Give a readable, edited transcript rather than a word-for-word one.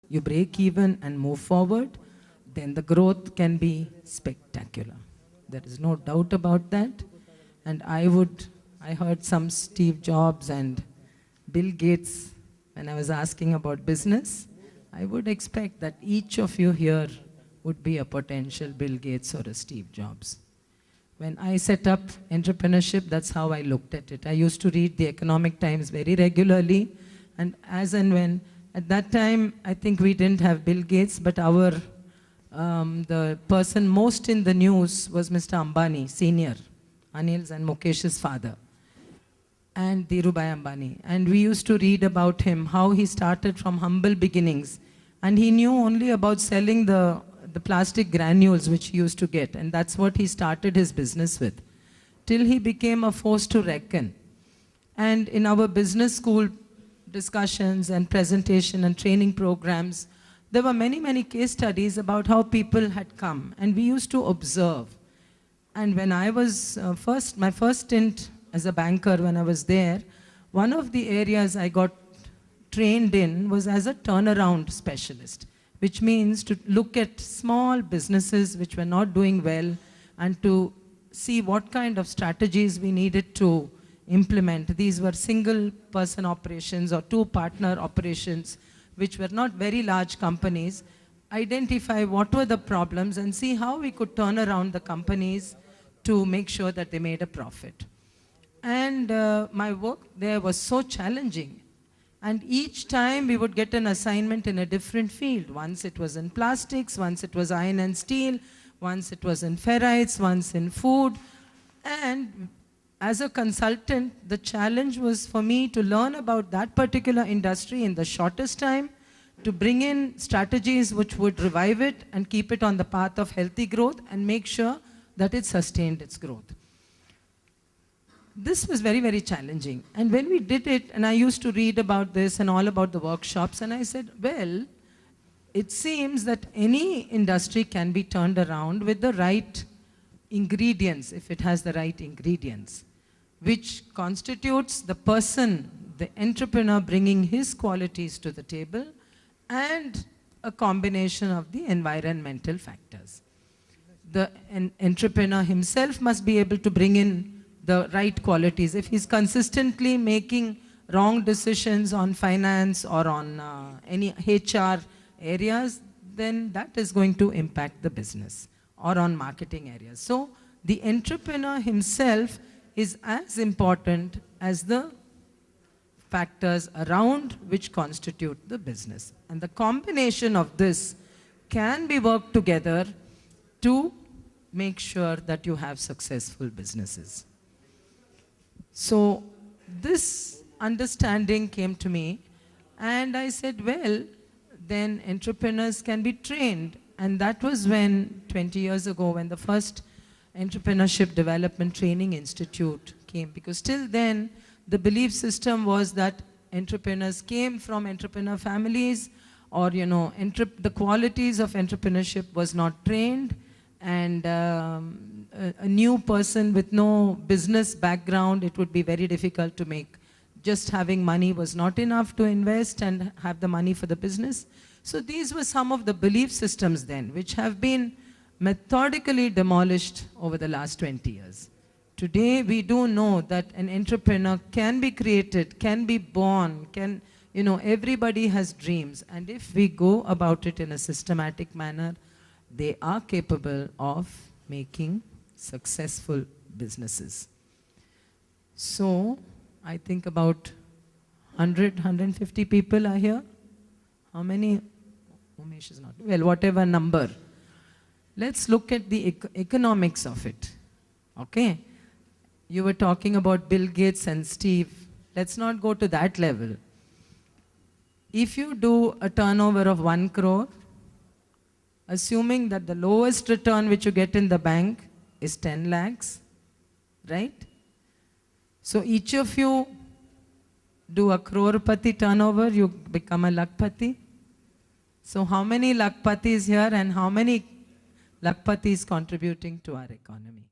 you break even and move forward, then the growth can be spectacular. There is no doubt about that. And I heard some Steve Jobs and Bill Gates when I was asking about business. I would expect that each of you here would be a potential Bill Gates or a Steve Jobs. When I set up entrepreneurship, that's how I looked at it. I used to read the Economic Times very regularly, and as and when, at that time, I think we didn't have Bill Gates, but the person most in the news was Mr. Ambani, Senior, Anil's and Mukesh's father, and Dhirubhai Ambani. And we used to read about him, how he started from humble beginnings, and he knew only about selling the plastic granules which he used to get, and that's what he started his business with, till he became a force to reckon. And in our business school discussions and presentation and training programs, there were many, many case studies about how people had come, and we used to observe. And when I was my first stint as a banker, when I was there, one of the areas I got trained in was as a turnaround specialist, which means to look at small businesses which were not doing well and to see what kind of strategies we needed to implement. These were single person operations or two partner operations, which were not very large companies. Identify what were the problems and see how we could turn around the companies to make sure that they made a profit. And my work there was so challenging. And each time we would get an assignment in a different field. Once it was in plastics, once it was iron and steel, once it was in ferrites, once in food. And as a consultant, the challenge was for me to learn about that particular industry in the shortest time, to bring in strategies which would revive it and keep it on the path of healthy growth and make sure that it sustained its growth. This was very, very challenging. And when we did it, and I used to read about this and all about the workshops, and I said, well, it seems that any industry can be turned around with the right ingredients, if it has the right ingredients, which constitutes the person, the entrepreneur bringing his qualities to the table, and a combination of the environmental factors. The entrepreneur himself must be able to bring in the right qualities. If he's consistently making wrong decisions on finance or on any HR areas, then that is going to impact the business, or on marketing areas. So the entrepreneur himself is as important as the factors around which constitute the business. And the combination of this can be worked together to make sure that you have successful businesses. So this understanding came to me, and I said, well, then entrepreneurs can be trained. And that was when, 20 years ago, when the first Entrepreneurship Development Training Institute came. Because till then, the belief system was that entrepreneurs came from entrepreneur families, or, the qualities of entrepreneurship was not trained, and a new person with no business background, it would be very difficult to make. Just having money was not enough to invest and have the money for the business. So these were some of the belief systems then, which have been methodically demolished over the last 20 years. Today, we do know that an entrepreneur can be created, can be born, everybody has dreams. And if we go about it in a systematic manner, they are capable of making successful businesses. So, I think about 100, 150 people are here. How many? Umesh is not. Well, whatever number. Let's look at the economics of it. Okay? You were talking about Bill Gates and Steve. Let's not go to that level. If you do a turnover of 1 crore, assuming that the lowest return which you get in the bank is 10 lakhs, right? So each of you do a crorepati turnover, you become a lakpati. So how many lakpatis here and how many lakpatis contributing to our economy?